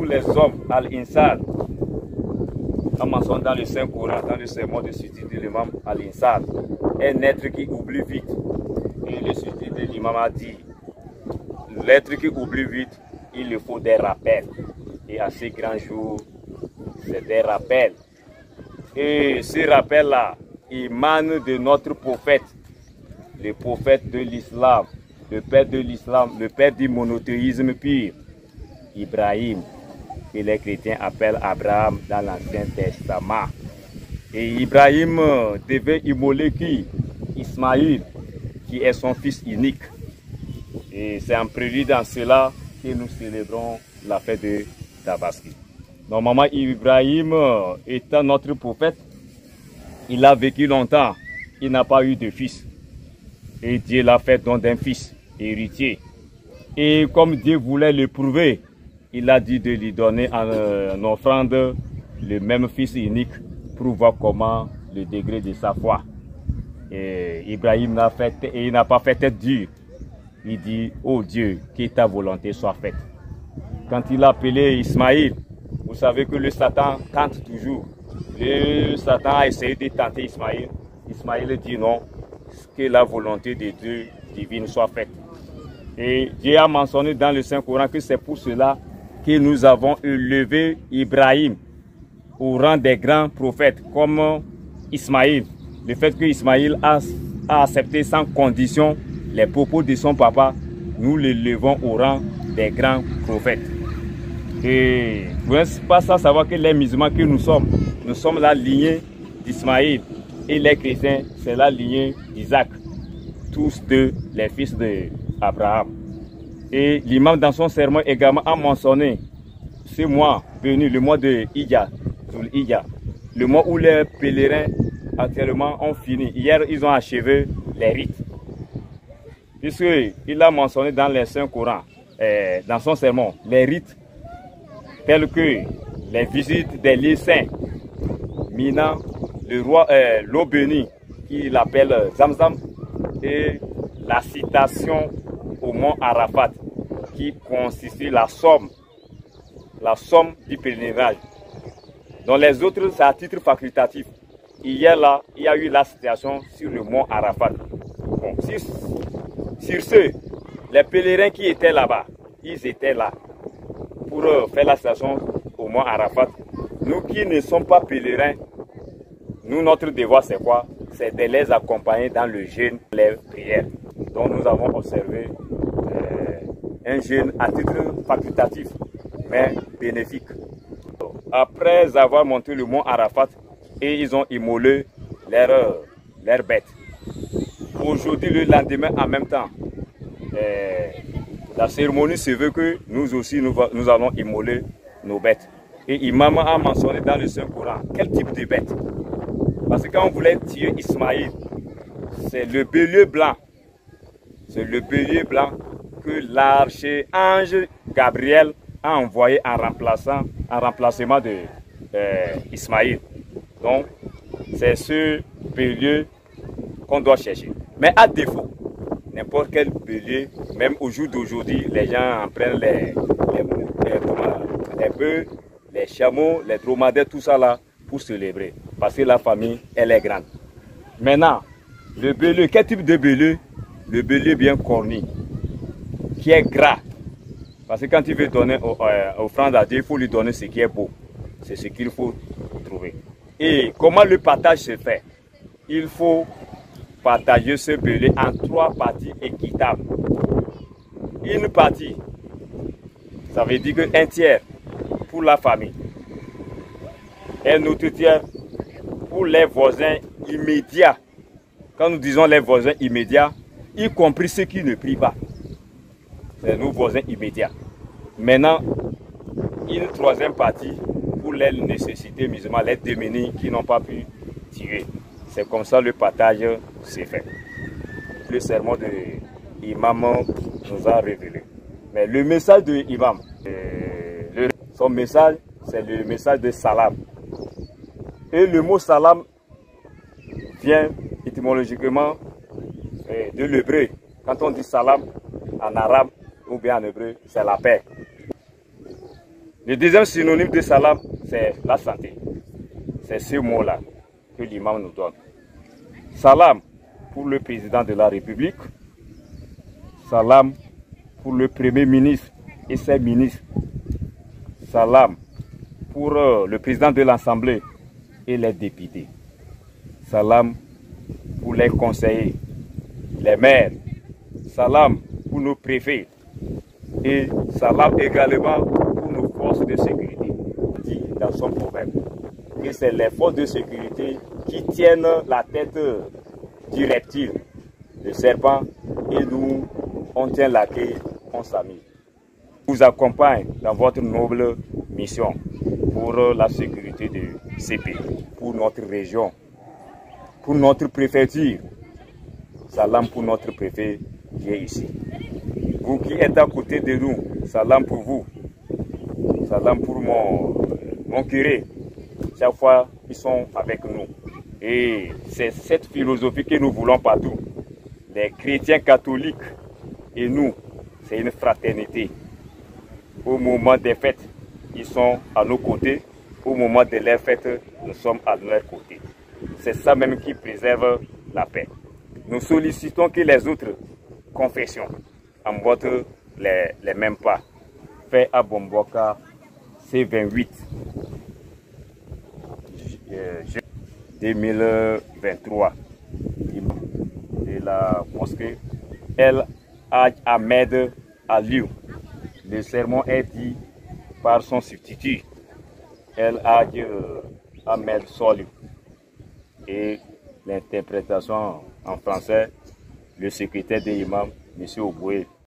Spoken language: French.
tous les hommes, Al-Insan. On mentionne dans le Saint-Coran, dans le sermon de suicide de l'imam Al-Insan, un être qui oublie vite. Et le suicide de l'imam a dit, l'être qui oublie vite, il lui faut des rappels. Et à ces grands jours, c'est des rappels. Et ces rappels-là émanent de notre prophète, le prophète de l'islam, le père de l'islam, le père du monothéisme pur, Ibrahim, que les chrétiens appellent Abraham dans l'Ancien Testament. Et Ibrahim devait immoler qui? Ismaïl, qui est son fils unique. Et c'est en prélude dans cela que nous célébrons la fête de Tabaski. Normalement, Ibrahim étant notre prophète, il a vécu longtemps, il n'a pas eu de fils. Et Dieu l'a fait don d'un fils, héritier. Et comme Dieu voulait le prouver, il a dit de lui donner en offrande le même fils unique pour voir comment le degré de sa foi. Et Ibrahim n'a pas fait tête dure. Il dit, oh Dieu, que ta volonté soit faite. Quand il a appelé Ismaïl, vous savez que le Satan tente toujours. Le Satan a essayé de tenter Ismaïl. Ismaïl dit non, que la volonté de Dieu divine soit faite. Et Dieu a mentionné dans le Saint-Coran que c'est pour cela que nous avons élevé Ibrahim au rang des grands prophètes comme Ismaïl. Le fait que Ismaïl a accepté sans condition les propos de son papa, nous l'élevons au rang des grands prophètes. Et vous n'êtes pas sans savoir que les musulmans que nous sommes la lignée d'Ismaïl et les chrétiens, c'est la lignée d'Isaac, tous deux les fils d'Abraham. Et l'imam dans son sermon également a mentionné ce mois venu, le mois de Ija, le mois où les pèlerins actuellement ont fini. Hier, ils ont achevé les rites. Puisqu'il a mentionné dans les Saint-Coran, dans son sermon, les rites tels que les visites des lieux saints, Mina, le roi, l'eau bénie, qu'il appelle Zamzam, et la citation au mont Arafat, qui constitue la somme du pèlerinage. Dans les autres, c'est à titre facultatif. Hier, là, il y a eu la citation sur le mont Arafat. Bon, sur ce, les pèlerins qui étaient là-bas, ils étaient là pour faire la citation au mont Arafat. Nous qui ne sommes pas pèlerins, nous, notre devoir, c'est quoi? C'est de les accompagner dans le jeûne, les prières. Donc, nous avons observé un jeûne à titre facultatif, mais bénéfique. Après avoir monté le mont Arafat, et ils ont immolé leurs bêtes. Aujourd'hui, le lendemain, en même temps, la cérémonie se veut que nous aussi, nous allons immoler nos bêtes. Et Imam a mentionné dans le Saint-Coran quel type de bête. Parce que quand on voulait tuer Ismaïl, c'est le bélier blanc. C'est le bélier blanc que l'archange Gabriel a envoyé en remplacement de Ismaïl. Donc, c'est ce bélier qu'on doit chercher. Mais à défaut, n'importe quel bélier, même au jour d'aujourd'hui, les gens en prennent les bœufs, les chameaux, les dromadaires, tout ça là, pour célébrer. Parce que la famille, elle est grande. Maintenant, le bélier, quel type de bélier? Le bélier bien cornu, qui est gras. Parce que quand il veut donner offrande à Dieu, il faut lui donner ce qui est beau. C'est ce qu'il faut trouver. Et comment le partage se fait? Il faut partager ce bélier en 3 parties équitables. Une partie, ça veut dire qu'un tiers pour la famille. Un autre tiers pour les voisins immédiats. Quand nous disons les voisins immédiats, y compris ceux qui ne prient pas. C'est nos voisins immédiats. Maintenant, une 3e partie pour les nécessités musulmanes, les démunis qui n'ont pas pu tirer. C'est comme ça le partage s'est fait. Le sermon de l'imam nous a révélé. Mais le message de l'imam, son message, c'est le message de salam. Et le mot salam vient étymologiquement de l'hébreu. Quand on dit salam en arabe ou bien en hébreu, c'est la paix. Le deuxième synonyme de salam, c'est la santé. C'est ce mot-là que l'imam nous donne. Salam pour le président de la République. Salam pour le Premier ministre et ses ministres. Salam pour le président de l'Assemblée et les députés. Salam pour les conseillers, les maires. Salam pour nos préfets. Et salam également pour nos forces de sécurité. Dit dans son proverbe que c'est les forces de sécurité qui tiennent la tête du reptile, le serpent, et nous, on tient la queue, on s'amuse. Vous accompagne dans votre noble mission pour la sécurité de ces pays, pour notre région, pour notre préfecture. Salam pour notre préfet qui est ici. Vous qui êtes à côté de nous, salam pour vous. Salam pour mon curé. Chaque fois, ils sont avec nous. Et c'est cette philosophie que nous voulons partout. Les chrétiens catholiques et nous, c'est une fraternité. Au moment des fêtes, ils sont à nos côtés. Au moment de leurs fêtes, nous sommes à leur côté. C'est ça même qui préserve la paix. Nous sollicitons que les autres confessions emboîtent les mêmes pas. Fait à Bomboka, C28, 2023, de la mosquée El Hadj Ahmed Aliou. Le sermon est dit par son substitut, El Hadj Ahmed Soliou. Et l'interprétation en français, le secrétaire de l'imam, M. Oboué.